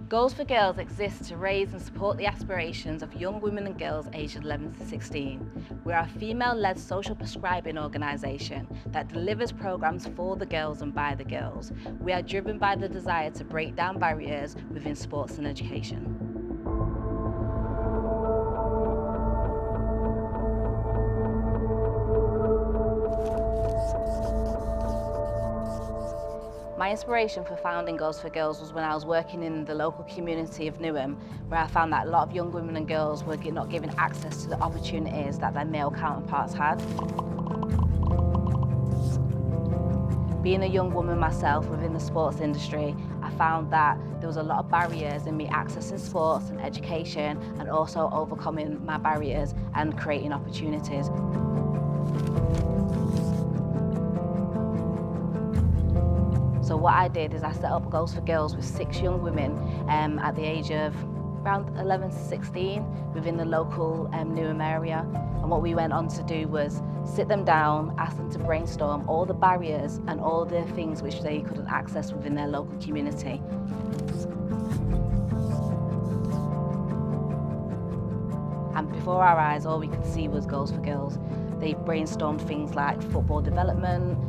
Goals for Girls exists to raise and support the aspirations of young women and girls aged 11 to 16. We're a female-led social prescribing organisation that delivers programmes for the girls and by the girls. We are driven by the desire to break down barriers within sports and education. My inspiration for founding Goals for Girls was when I was working in the local community of Newham, where I found that a lot of young women and girls were not given access to the opportunities that their male counterparts had. Being a young woman myself within the sports industry, I found that there was a lot of barriers in me accessing sports and education, and also overcoming my barriers and creating opportunities. So what I did is I set up Goals for Girls with 6 young women at the age of around 11 to 16 within the local Newham area. And what we went on to do was sit them down, ask them to brainstorm all the barriers and all the things which they couldn't access within their local community. And before our eyes, all we could see was Goals for Girls. They brainstormed things like football development,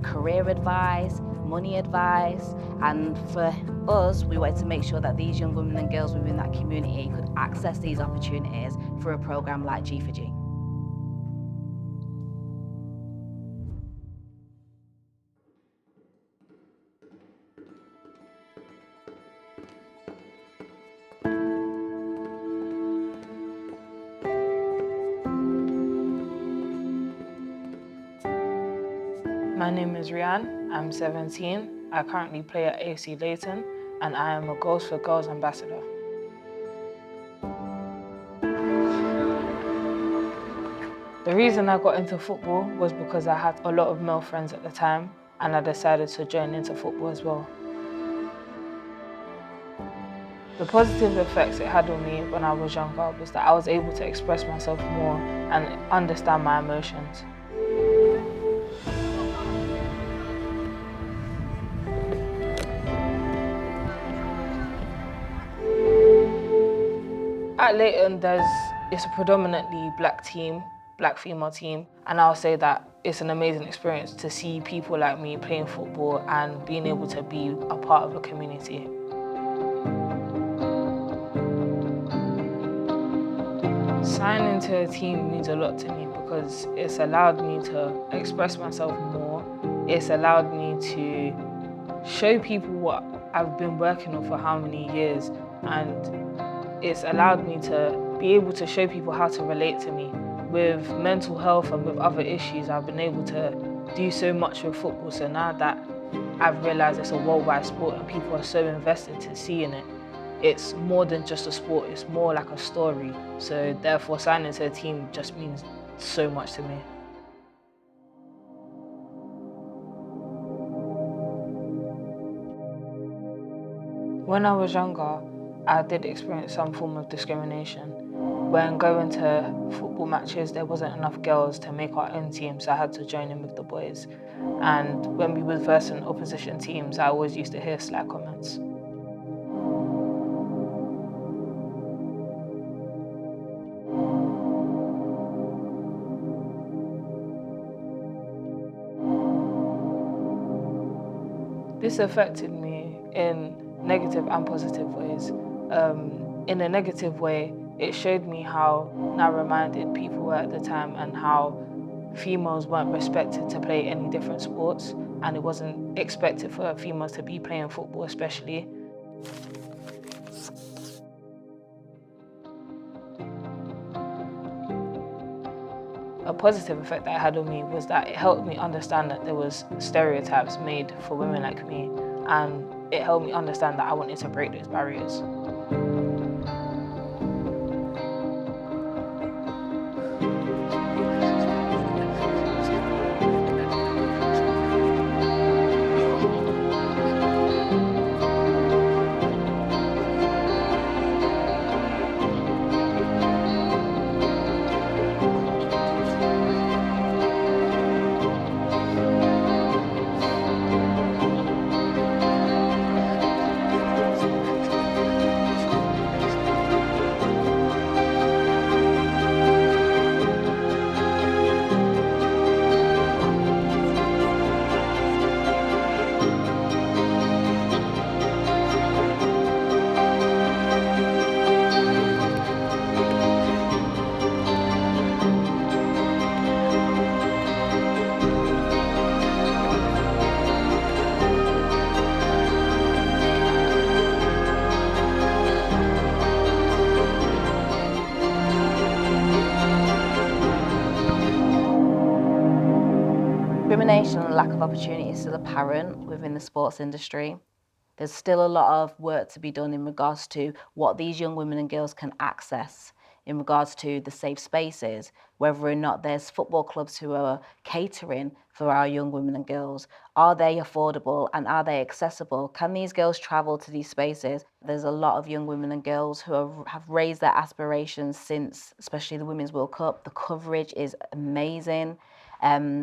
career advice, money advice, and for us, we wanted to make sure that these young women and girls within that community could access these opportunities through a programme like G4G. My name is Reanne, I'm 17. I currently play at AC Leighton and I am a Goals for Girls Ambassador. The reason I got into football was because I had a lot of male friends at the time and I decided to join into football as well. The positive effects it had on me when I was younger was that I was able to express myself more and understand my emotions. At Leighton, it's a predominantly black team, black female team, and I'll say that it's an amazing experience to see people like me playing football and being able to be a part of a community. Signing to a team means a lot to me because it's allowed me to express myself more. It's allowed me to show people what I've been working on for how many years, and it's allowed me to be able to show people how to relate to me. With mental health and with other issues, I've been able to do so much with football. So now that I've realised it's a worldwide sport and people are so invested to seeing it, it's more than just a sport, it's more like a story. So therefore, signing to a team just means so much to me. When I was younger, I did experience some form of discrimination. When going to football matches, there wasn't enough girls to make our own team, so I had to join in with the boys. And when we were versing opposition teams, I always used to hear sly comments. This affected me in negative and positive ways. In a negative way, it showed me how narrow-minded people were at the time and how females weren't respected to play any different sports, and it wasn't expected for females to be playing football especially. A positive effect that it had on me was that it helped me understand that there was stereotypes made for women like me, and it helped me understand that I wanted to break those barriers. Discrimination and lack of opportunity is still apparent within the sports industry. There's still a lot of work to be done in regards to what these young women and girls can access in regards to the safe spaces, whether or not there's football clubs who are catering for our young women and girls. Are they affordable and are they accessible? Can these girls travel to these spaces? There's a lot of young women and girls who have raised their aspirations since, especially the Women's World Cup. The coverage is amazing.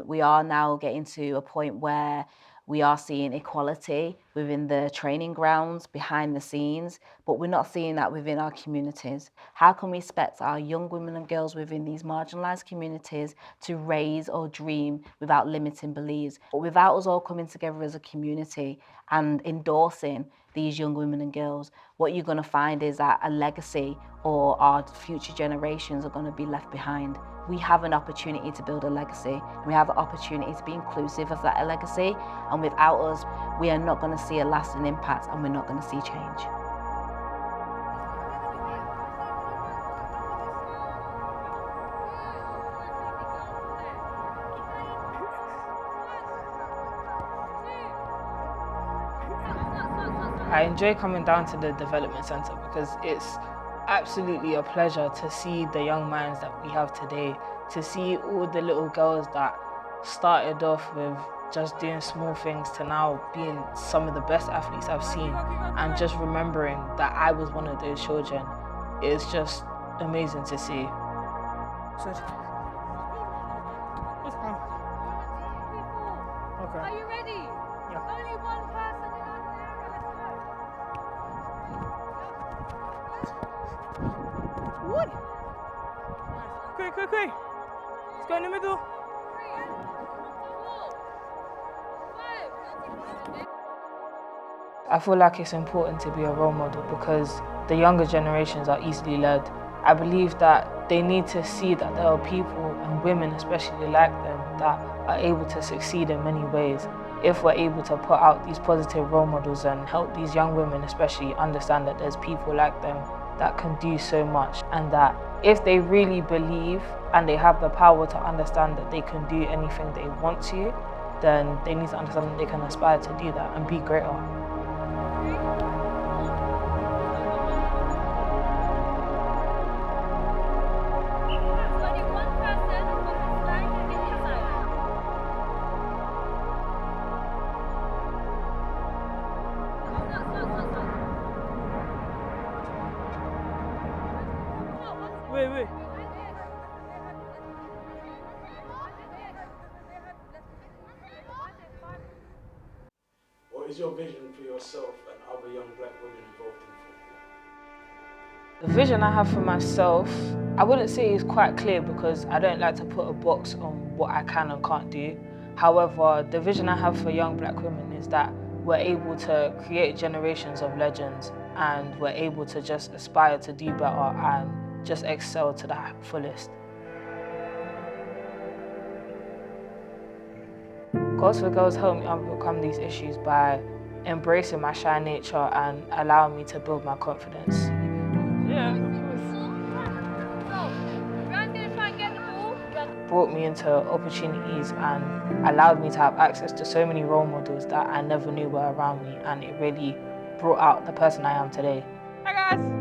We are now getting to a point where we are seeing equality within the training grounds, behind the scenes, but we're not seeing that within our communities. How can we expect our young women and girls within these marginalised communities to raise or dream without limiting beliefs? But without us all coming together as a community and endorsing these young women and girls, what you're going to find is that a legacy or our future generations are going to be left behind. We have an opportunity to build a legacy. We have an opportunity to be inclusive of that legacy, and without us, we are not going to see a lasting impact and we're not going to see change. I enjoy coming down to the development centre because it's absolutely a pleasure to see the young minds that we have today, to see all the little girls that started off with just doing small things to now being some of the best athletes I've seen, and just remembering that I was one of those children. It's just amazing to see. Okay. Are you ready? Yeah. Only one person in our area. Let's go. Quick. Let's go in the middle. I feel like it's important to be a role model because the younger generations are easily led. I believe that they need to see that there are people, and women especially like them, that are able to succeed in many ways. If we're able to put out these positive role models and help these young women especially understand that there's people like them that can do so much, and that if they really believe and they have the power to understand that they can do anything they want to, then they need to understand that they can aspire to do that and be greater. Wait. What is your vision for yourself and other young black women involved in football? The vision I have for myself, I wouldn't say is quite clear because I don't like to put a box on what I can and can't do. However, the vision I have for young black women is that we're able to create generations of legends, and we're able to just aspire to do better and just excel to the fullest. Goals for Girls helped me overcome these issues by embracing my shy nature and allowing me to build my confidence. Yeah. Brought me into opportunities and allowed me to have access to so many role models that I never knew were around me, and it really brought out the person I am today. Hi guys.